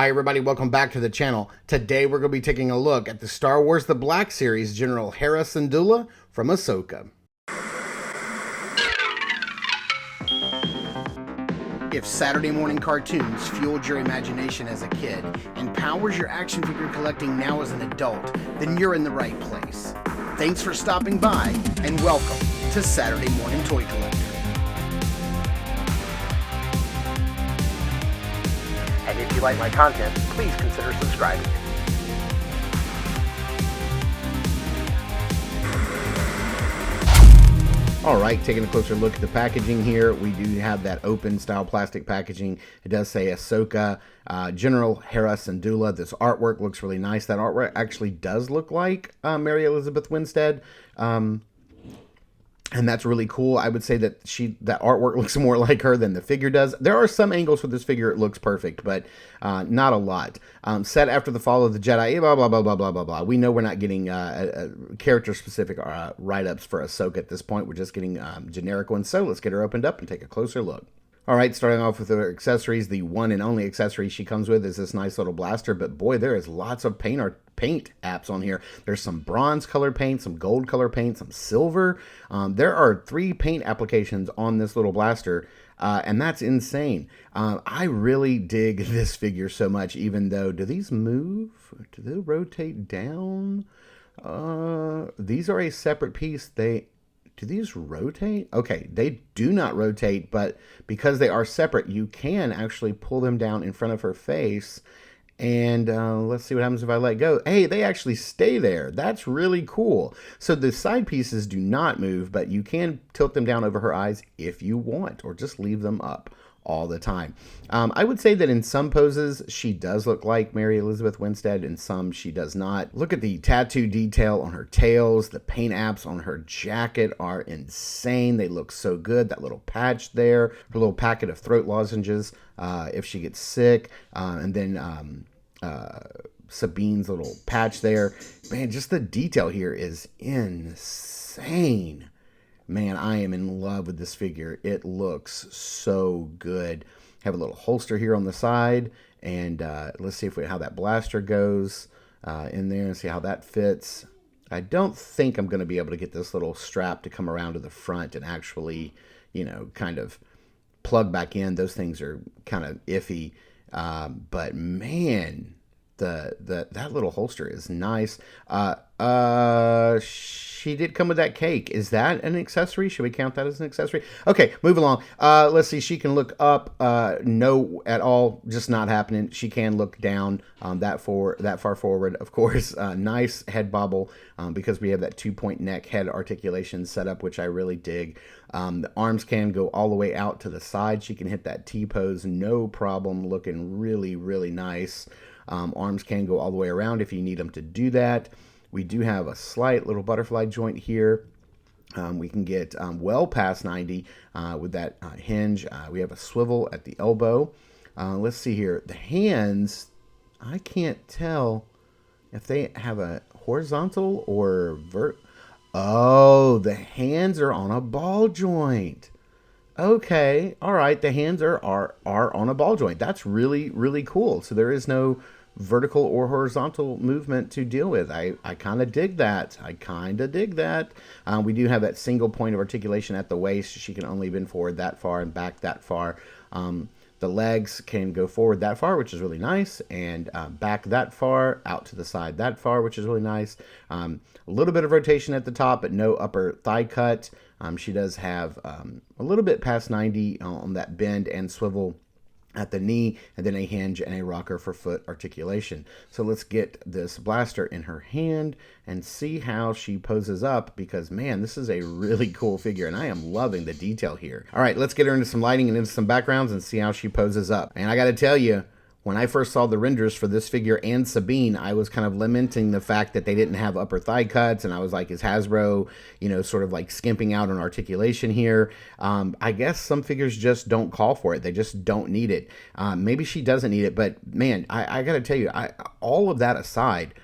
Hi everybody, welcome back to the channel. Today we're going to be taking a look at the Star Wars The Black Series General Hera Syndulla from Ahsoka. If Saturday morning cartoons fueled your imagination as a kid and powers your action figure collecting now as an adult, then you're in the right place. Thanks for stopping by and welcome to Saturday Morning Toy Collector. And if you like my content, please consider subscribing. Alright, taking a closer look at the packaging here, we do have that open style plastic packaging. It does say Ahsoka General Hera Syndulla. This artwork looks really nice. That artwork actually does look like Mary Elizabeth Winstead. And that's really cool. I would say that that artwork looks more like her than the figure does. There are some angles with this figure it looks perfect, but not a lot. Set after the fall of the Jedi, blah, blah, blah, blah, blah, blah, blah. We know we're not getting character-specific write-ups for Ahsoka at this point. We're just getting generic ones. So let's get her opened up and take a closer look. All right, starting off with her accessories, the one and only accessory she comes with is this nice little blaster, but boy, there is lots of paint apps on here. There's some bronze color paint, some gold color paint, some silver. There are 3 paint applications on this little blaster, and that's insane. I really dig this figure so much, even though, do these move? Do they rotate down? These are a separate piece. Do these rotate? Okay, they do not rotate, but because they are separate, you can actually pull them down in front of her face. And let's see what happens if I let go. Hey, they actually stay there. That's really cool. So the side pieces do not move, but you can tilt them down over her eyes if you want, or just leave them up all the time. I would say that in some poses, she does look like Mary Elizabeth Winstead. In some, she does not. Look at the tattoo detail on her tails. The paint apps on her jacket are insane. They look so good. That little patch there, her little packet of throat lozenges if she gets sick. And then Sabine's little patch there. Man, just the detail here is insane. Man, I am in love with this figure. It looks so good. Have a little holster here on the side, and let's see how that blaster goes in there and see how that fits. I don't think I'm going to be able to get this little strap to come around to the front and actually, kind of plug back in. Those things are kind of iffy, but man, that little holster is nice. She did come with that cake. Is that an accessory? Should we count that as an accessory? Okay, move along. Let's see. She can look up. No, at all. Just not happening. She can look down that far forward. Of course, nice head bobble because we have that 2-point neck head articulation set up, which I really dig. The arms can go all the way out to the side. She can hit that T-pose, no problem. Looking really, really nice. Arms can go all the way around if you need them to do that. We do have a slight little butterfly joint here. We can get well past 90 with that hinge. We have a swivel at the elbow. Let's see here. The hands, I can't tell if they have a horizontal or Oh, the hands are on a ball joint. Okay, all right. The hands are on a ball joint. That's really, really cool. So there is no vertical or horizontal movement to deal with. I kind of dig that. We do have that single point of articulation at the waist. She can only bend forward that far and back that far. The legs can go forward that far, which is really nice, and back that far, out to the side that far, which is really nice. A little bit of rotation at the top, but no upper thigh cut. She does have a little bit past 90 on that bend and swivel at the knee, and then a hinge and a rocker for foot articulation. So let's get this blaster in her hand and see how she poses up, because man, this is a really cool figure and I am loving the detail here. All right, let's get her into some lighting and into some backgrounds and see how she poses up. And I got to tell you, when I first saw the renders for this figure and Sabine, I was kind of lamenting the fact that they didn't have upper thigh cuts, and I was like, is Hasbro, sort of like skimping out on articulation here? I guess some figures just don't call for it. They just don't need it. Maybe she doesn't need it, but man, I got to tell you, all of that aside,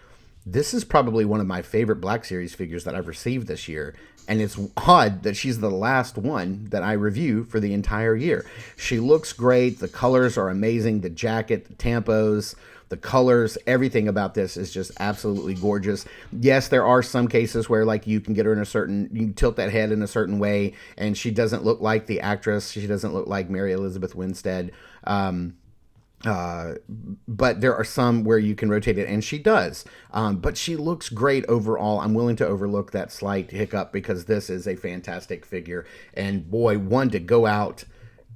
This is probably one of my favorite Black Series figures that I've received this year. And it's odd that she's the last one that I review for the entire year. She looks great. The colors are amazing. The jacket, the tampos, the colors, everything about this is just absolutely gorgeous. Yes, there are some cases where like you can get her in a certain, you tilt that head in a certain way and she doesn't look like the actress. She doesn't look like Mary Elizabeth Winstead. But there are some where you can rotate it, and she does. But she looks great overall. I'm willing to overlook that slight hiccup because this is a fantastic figure, and boy, one to go out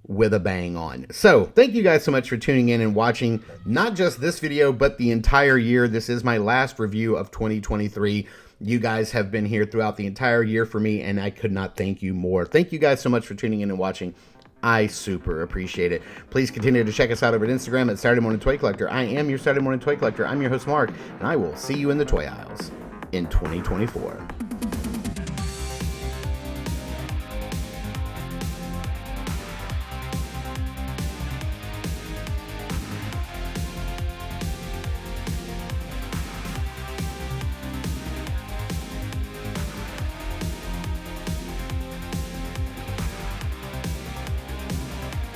with a bang on. So thank you guys so much for tuning in and watching not just this video, but the entire year. This is my last review of 2023. You guys have been here throughout the entire year for me, and I could not thank you more. Thank you guys so much for tuning in and watching. I super appreciate it. Please continue to check us out over at Instagram at Saturday Morning Toy Collector. I am your Saturday Morning Toy Collector. I'm your host, Mark, and I will see you in the toy aisles in 2024.